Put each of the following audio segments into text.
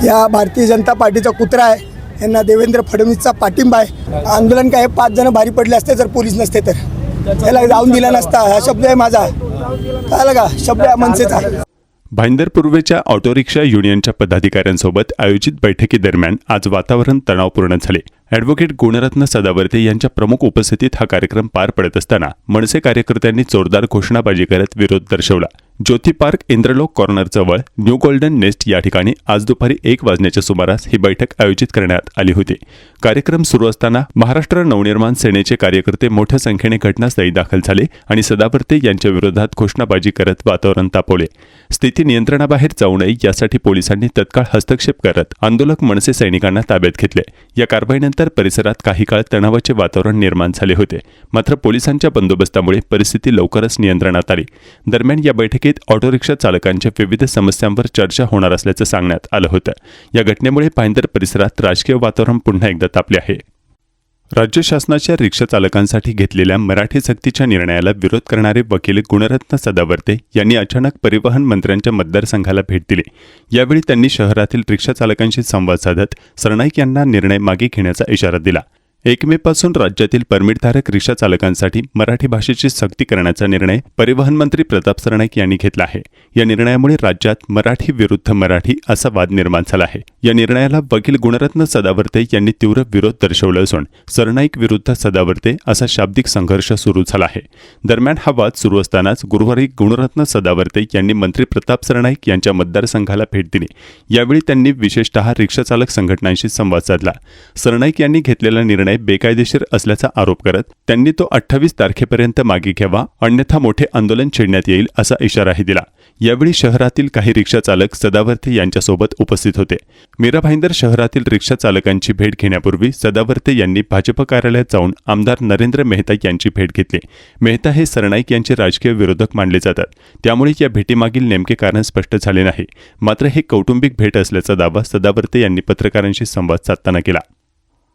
या भारतीय जनता पार्टीचा कुत्रा आहे, यांना देवेंद्र फडणवीसचा पाठिंबा आहे। आंदोलन काय 5 जण भारी पडले असते जर पोलीस नसते तर त्याला जाऊन दिला नसता। हा शब्द आहे माझा, कळलं का? शब्द आहे मनसेचा। भाईंदर पूर्वेच्या ऑटो रिक्षा युनियनच्या पदाधिकाऱ्यांसोबत आयोजित बैठकीदरम्यान आज वातावरण तणावपूर्ण झाले। ॲडव्होकेट गुणरत्न सदावर्ते यांच्या प्रमुख उपस्थितीत हा कार्यक्रम पार पडत असताना मनसे कार्यकर्त्यांनी जोरदार घोषणाबाजी करत विरोध दर्शवला। ज्योती पार्क इंद्रलोक कॉर्नर जवळ न्यू गोल्डन नेस्ट या ठिकाणी आज दुपारी 1 वाजण्याच्या सुमारास ही बैठक आयोजित करण्यात आली होती। कार्यक्रम सुरू असताना महाराष्ट्र नवनिर्माण सेनेचे कार्यकर्ते मोठ्या संख्येने घटनास्थळी दाखल झाले आणि सदावर्ते यांच्या विरोधात घोषणाबाजी करत वातावरण तापवले। स्थिती नियंत्रणाबाहेर जाऊ नये यासाठी पोलिसांनी तत्काळ हस्तक्षेप करत आंदोलक मनसे सैनिकांना ताब्यात घेतले। या कारवाईनंतर परिसरात काही काळ तणावाचे वातावरण निर्माण झाले होते, मात्र पोलिसांच्या बंदोबस्तामुळे परिस्थिती लवकरच नियंत्रणात आली। दरम्यान या बैठकीत ऑटो रिक्षा चालकांच्या विविध समस्यांवर चर्चा होणार असल्याचं सांगण्यात आलं होतं। या घटनेमुळे भाईंदर परिसरात राजकीय वातावरण पुन्हा एकदा तापले आहे। राज्य शासनाच्या रिक्षा चालकांसाठी घेतलेल्या मराठी सक्तीच्या निर्णयाला विरोध करणारे वकील गुणरत्न सदावर्ते यांनी अचानक परिवहन मंत्र्यांच्या मतदारसंघाला भेट दिली। यावेळी त्यांनी शहरातील रिक्षा चालकांशी संवाद साधत सरनाईक यांना निर्णय मागे घेण्याचा इशारा दिला। 1 मे पासून राज्यातील परमिटधारक रिक्षा चालकांसाठी मराठी भाषेची सक्ती करण्याचा निर्णय परिवहन मंत्री प्रताप सरनाईक यांनी घेतला आहे। या निर्णयामुळे राज्यात मराठी विरुद्ध मराठी असा वाद निर्माण झाला आहे। या निर्णयाला वकील गुणरत्न सदावर्ते यांनी तीव्र विरोध दर्शवला असून सरनाईक विरुद्ध सदावर्ते असा शाब्दिक संघर्ष सुरू झाला आहे। दरम्यान हा वाद सुरू असतानाच गुरुवारी गुणरत्न सदावर्ते यांनी मंत्री प्रताप सरनाईक यांच्या मतदारसंघाला भेट दिली। यावेळी त्यांनी विशेषतः रिक्षा चालक संघटनांशी संवाद साधला। सरनाईक यांनी घेतलेला निर्णय बेकायदेशीर असल्याचा आरोप करत त्यांनी तो 28 तारखेपर्यंत मागे घ्यावा, अन्यथा मोठे आंदोलन छेडण्यात येईल असा इशाराही दिला। यावेळी शहरातील काही रिक्षा चालक सदावर्ते यांच्यासोबत उपस्थित होते। मीरा भाईंदर शहरातील रिक्षा चालकांची भेट घेण्यापूर्वी सदावर्ते यांनी भाजप कार्यालयात जाऊन आमदार नरेंद्र मेहता यांची भेट घेतली। मेहता हे सरनाईक यांचे राजकीय विरोधक मानले जातात, त्यामुळे या भेटीमागील नेमके कारण स्पष्ट झाले नाही। मात्र हे कौटुंबिक भेट असल्याचा दावा सदावर्ते यांनी पत्रकारांशी संवाद साधताना केला।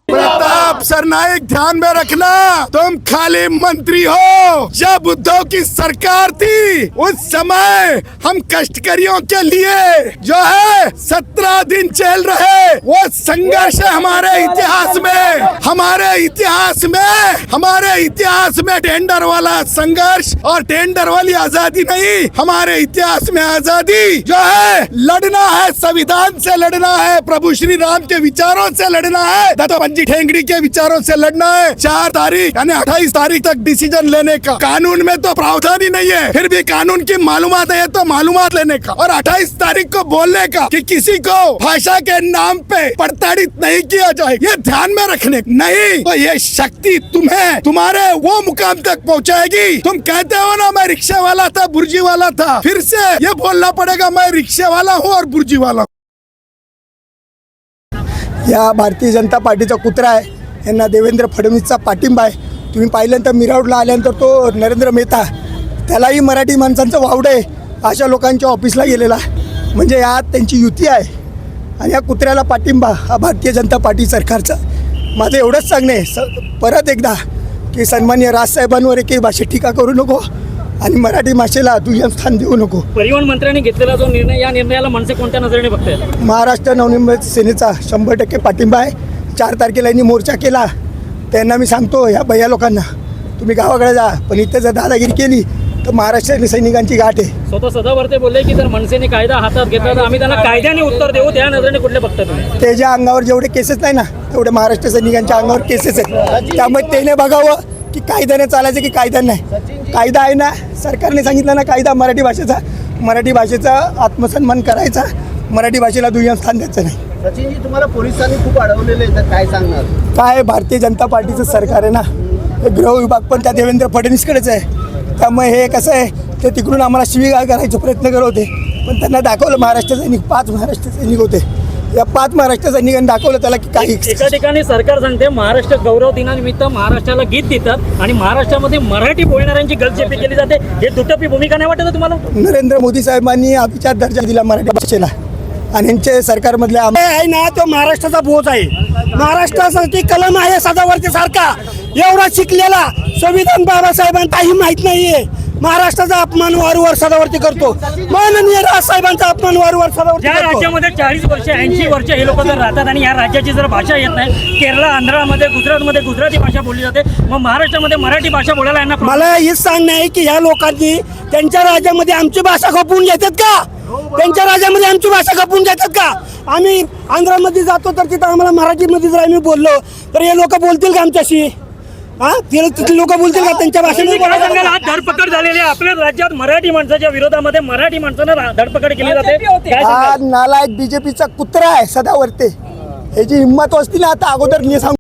प्रताप सरनाईक, ध्यान में रखना, तुम खाली मंत्री हो। जब उद्धव की सरकार थी उस समय हम कष्टकरियों के लिए जो है 17 दिन चल रहे, वो संघर्ष है हमारे इतिहास में टेंडर वाला संघर्ष और टेंडर वाली आजादी नहीं। हमारे इतिहास में आजादी जो है लड़ना है, संविधान से लड़ना है, प्रभु श्री राम के विचारों से लड़ना है, दत्तोपंत ठेंगड़ी के विचारों से लड़ना है। 4 तारीख यानी 28 तारीख तक डिसीजन लेने का कानून में तो प्रावधान ही नहीं है, फिर भी कानून की मालूमात है तो मालूमात लेने का और 28 तारीख को बोलने का कि किसी को भाषा के नाम पे प्रताड़ित नहीं किया जाए, ये ध्यान में रखने नहीं तो ये शक्ति तुम्हें तुम्हारे वो मुकाम तक पहुंचाएगी। तुम कहते हो ना मैं रिक्शा वाला था, बुर्जी वाला था, फिर से ये बोलना पड़ेगा मैं रिक्शा वाला हूँ और बुर्जी वाला हूँ। या भारतीय जनता पार्टीचा कुत्रा आहे, यांना देवेंद्र फडणवीसचा पाठिंबा आहे। तुम्ही पाहिल्यानंतर मिरावडला आल्यानंतर तो नरेंद्र मेहता त्यालाही मराठी माणसांचं वावडं आहे अशा लोकांच्या ऑफिसला गेलेला, म्हणजे यात त्यांची युती आहे आणि या कुत्र्याला पाठिंबा हा भारतीय जनता पार्टी सरकारचा। माझं एवढंच सांगणे परत एकदा की सन्माननीय राजसाहेबांवर एकही भाषेत टीका करू नको आणि मराठी भाषेला दुय्यम स्थान देऊ नको। परिवहन मंत्र्यांनी घेतलेला जो निर्णय, या निर्णयाला मनसे कोणत्या नजरेने बघते? महाराष्ट्र नवनिर्माण सेनेचा 100% पाठिंबा आहे। 4 तारखेला यांनी मोर्चा केला, त्यांना मी सांगतो या भैया लोकांना तुम्ही गावाकडे जा, पण इथे जर दादागिरी केली तर महाराष्ट्र सैनिकांची गाठ आहे। स्वतः सदावर्ते बोलले की जर मनसेने कायदा हातात घेतला तर आम्ही त्यांना कायद्याने उत्तर देऊ, त्या नजरेने कुठले बघता तुम्ही? त्याच्या अंगावर जेवढे केसेस नाही ना तेवढे महाराष्ट्र सैनिकांच्या अंगावर केसेस आहेत, त्यामुळे त्याने बघावं की कायद्याने चालायचं की कायदा नाही। कायदा आहे ना, सरकारने सांगितलं ना कायदा मराठी भाषेचा आत्मसन्मान करायचा, मराठी भाषेला दुय्यम स्थान द्यायचं नाही। सचिनजी, तुम्हाला पोलिसांनी खूप अडवलेले तर काय सांगणार? काय भारतीय जनता पार्टीचं सरकार आहे ना, हे गृह विभाग पण त्या देवेंद्र फडणवीसकडेच आहे, त्यामुळे हे कसं आहे ते तिकडून आम्हाला शिवीगाळ करायचा प्रयत्न करत होते, पण त्यांना दाखवलं महाराष्ट्र सैनिक 5 महाराष्ट्र सैनिक होते, या 5 महाराष्ट्र सैनिकांनी दाखवलं त्याला की काही। एका ठिकाणी सरकार सांगते महाराष्ट्र गौरव दिनानिमित्त महाराष्ट्राला गीत देतात आणि महाराष्ट्रामध्ये मराठी बोलणाऱ्यांची गलचेपी केली जाते, हे दुटप्पी भूमिका नाही वाटत तुम्हाला? नरेंद्र मोदी साहेबांनी अभिजात दर्जा दिला मराठी भाषेला आणि यांचे सरकारमधले आहे ना तो महाराष्ट्राचा बोध आहे। महाराष्ट्रासाठी कलम आहे सदावर्ते सारखा एवढा शिकलेला, संविधान बाबासाहेबांना काही माहित नाहीये। महाराष्ट्राचा अपमान वारंवार सदावरती करतो. माननीय राजसाहेबांचा अपमान वारंवार सदावरती ज्या करतो. राज्यामध्ये 40 वर्ष 80 वर्ष हे लोक जर राहतात आणि या राज्याची जर भाषा येत नाही, केरळ, आंध्रामध्ये, गुजरातमध्ये गुजराती भाषा बोलली जाते, मग महाराष्ट्रामध्ये मराठी भाषा बोलायला यांना मला हेच सांगणं आहे की या लोकांनी त्यांच्या राज्यामध्ये आमची भाषा खपवून घेतात का? त्यांच्या राज्यामध्ये आमची भाषा खपवून घेतात का? आम्ही आंध्रामध्ये जातो तर तिथं आम्हाला मराठीमध्ये जर आम्ही बोललो तर हे लोक बोलतील का आमच्याशी? तिथले लोक बोलतील का त्यांच्या भाषेमध्ये? मला सांगायला आज धरपकड झालेली आहे आपल्या राज्यात मराठी माणसाच्या विरोधामध्ये मराठी माणसानं धरपकड केली जाते. काय हा सांगाल? नालायक बीजेपीचा कुत्रा आहे सदावर्ते. ह्याची हिंमत असती ना आता अगोदर मी सांग